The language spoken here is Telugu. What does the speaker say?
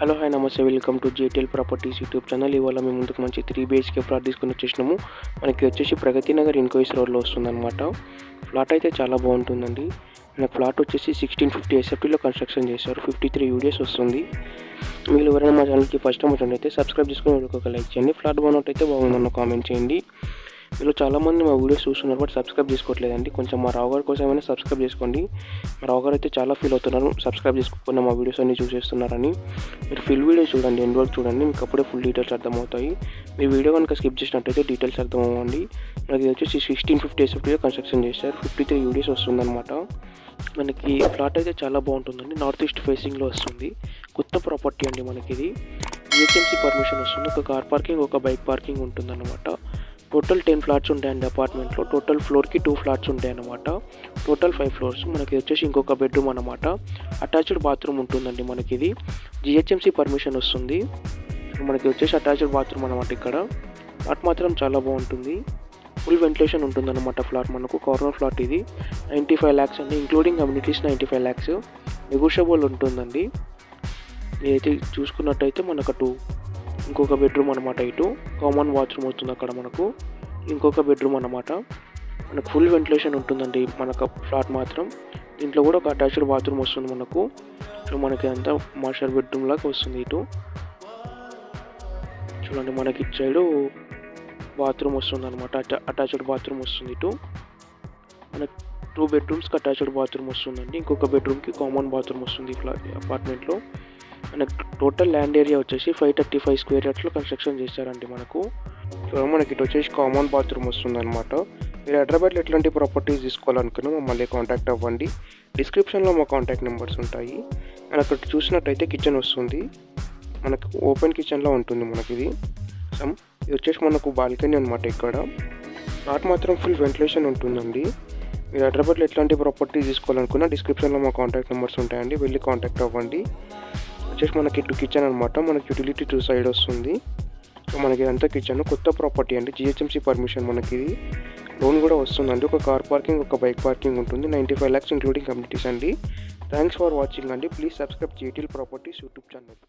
హలో హాయ్ నమస్తే, welcome to JTL properties YouTube channel. ఇవాళ మేము ముందుకు మంచి 3 BHK ఫ్లాట్ తీసుకుని వచ్చేసినాము. మనకి వచ్చేసి ప్రగతి నగర్ ఇన్కోయిస్ రోడ్లో వస్తుందన్నమాట. ఫ్లాట్ అయితే చాలా బాగుంటుందండి. మన ఫ్లాట్ వచ్చేసి 1650 SFTలో కన్స్ట్రక్షన్ చేశారు. 53 UDS వస్తుంది. మీరు ఎవరైనా మా ఛానల్కి ఫస్ట్ టైం వచ్చినట్టయితే సబ్స్క్రైబ్ చేసుకుని ఒక లైక్ చేయండి. ఫ్లాట్ బాగున్నట్టయితే బాగుందన్న కామెంట్ చేయండి. మీరు చాలామంది మా వీడియోస్ చూస్తున్నారు బట్ సబ్స్క్రైబ్ చేసుకోవట్లేదండి. కొంచెం మా రావు గారి కోసమైనా సబ్స్క్రైబ్ చేసుకోండి. మా రావు గారు అయితే చాలా ఫీల్ అవుతున్నారు సబ్స్క్రైబ్ చేసుకోకుండా మా వీడియోస్ అన్ని చూసేస్తున్నారని. మీరు ఫుల్ వీడియో చూడండి, ఎండ్ వరకు చూడండి, మీకు అప్పుడే ఫుల్ డీటెయిల్స్ అర్థమవుతాయి. మీ వీడియో కనుక స్కిప్ చేసినట్టయితే డీటెయిల్స్ అర్థమవ్వండి. మనకి వచ్చేసి 1650 SFTలో కన్స్ట్రక్షన్ చేశారు. 53 UDS వస్తుందన్నమాట. మనకి ఫ్లాట్ అయితే చాలా బాగుంటుందండి. నార్త్ ఈస్ట్ ఫేసింగ్లో వస్తుంది. కొత్త ప్రాపర్టీ అండి. మనకి ఇది GHMC పర్మిషన్ వస్తుంది. ఒక కార్ పార్కింగ్, ఒక బైక్ పార్కింగ్ ఉంటుందన్నమాట. టోటల్ 10 ఫ్లాట్స్ ఉంటాయండి అపార్ట్మెంట్లో. టోటల్ ఫ్లోర్కి 2 ఫ్లాట్స్ ఉంటాయి అన్నమాట. Total 5 floors. మనకి వచ్చేసి ఇంకొక బెడ్రూమ్ అన్నమాట. అటాచ్డ్ బాత్రూమ్ ఉంటుందండి. మనకి ఇది GHMC పర్మిషన్ వస్తుంది. మనకి వచ్చేసి అటాచ్డ్ బాత్రూమ్ అన్నమాట. ఇక్కడ ఫ్లాట్ మాత్రం చాలా బాగుంటుంది. ఫుల్ వెంటిలేషన్ ఉంటుందన్నమాట. ఫ్లాట్ మనకు కార్నర్ ఫ్లాట్ ఇది. 95 lakhs అండి, ఇంక్లూడింగ్ కమ్యూనిటీస్ 95 lakhs. నెగోషియబుల్ ఉంటుందండి. ఇదైతే చూసుకున్నట్టయితే మనకు ఇంకొక బెడ్రూమ్ అనమాట. ఇటు కామన్ బాత్రూమ్ అవుతుంది అక్కడ మనకు. ఇంకొక బెడ్రూమ్ అన్నమాట. మనకు ఫుల్ వెంటిలేషన్ ఉంటుందండి మనకు ఫ్లాట్ మాత్రం. దీంట్లో కూడా ఒక అటాచ్డ్ బాత్రూమ్ వస్తుంది మనకు. సో మనకి అంతా మాస్టర్ బెడ్రూమ్ లాగా వస్తుంది. ఇటు చూడండి, మనకి ఇటు సైడు బాత్రూమ్ వస్తుంది అనమాట. అటాచ్డ్ బాత్రూమ్ వస్తుంది. ఇటు మనకు 2 bedrooms అటాచ్డ్ బాత్రూమ్ వస్తుందండి. ఇంకొక బెడ్రూమ్కి కామన్ బాత్రూమ్ వస్తుంది అపార్ట్మెంట్లో. మనకు టోటల్ ల్యాండ్ ఏరియా వచ్చేసి 535 square yardsలో కన్స్ట్రక్షన్ చేశారండి మనకు. సో మనకి ఇటు వచ్చేసి కామన్ బాత్రూమ్ వస్తుందన్నమాట. మీరు హైదరాబాద్లో ఎట్లాంటి ప్రాపర్టీస్ తీసుకోవాలనుకున్నా మమ్మల్ని కాంటాక్ట్ అవ్వండి. డిస్క్రిప్షన్లో మా కాంటాక్ట్ నెంబర్స్ ఉంటాయి. మనకు అక్కడ చూసినట్టయితే కిచెన్ వస్తుంది. మనకు ఓపెన్ కిచెన్లో ఉంటుంది మనకి ఇది. ఇది వచ్చేసి మనకు బాల్కనీ అనమాట. ఇక్కడ ఫ్లాట్ మాత్రం ఫుల్ వెంటిలేషన్ ఉంటుందండి. మీరు హైదరాబాద్లో ఎట్లాంటి ప్రాపర్టీ తీసుకోవాలనుకున్నా డిస్క్రిప్షన్లో మా కాంటాక్ట్ నెంబర్స్ ఉంటాయండి, వెళ్ళి కాంటాక్ట్ అవ్వండి. వచ్చేసి మనకి ఇటు కిచెన్ అనమాట. మనకి యూటిలిటీ 2 side వస్తుంది. సో మనకి ఇదంతా కిచెన్. కొత్త ప్రాపర్టీ అండి. GHMC పర్మిషన్ మనకి ఇది. లోన్ కూడా వస్తుందండి. ఒక కార్ పార్కింగ్, ఒక బైక్ పార్కింగ్ ఉంటుంది. 95 lakhs ఇంక్లూడింగ్ కమ్యూనిటీస్ అండి. థ్యాంక్స్ ఫర్ వాచింగ్ అండి. Please subscribe JTL properties YouTube channel.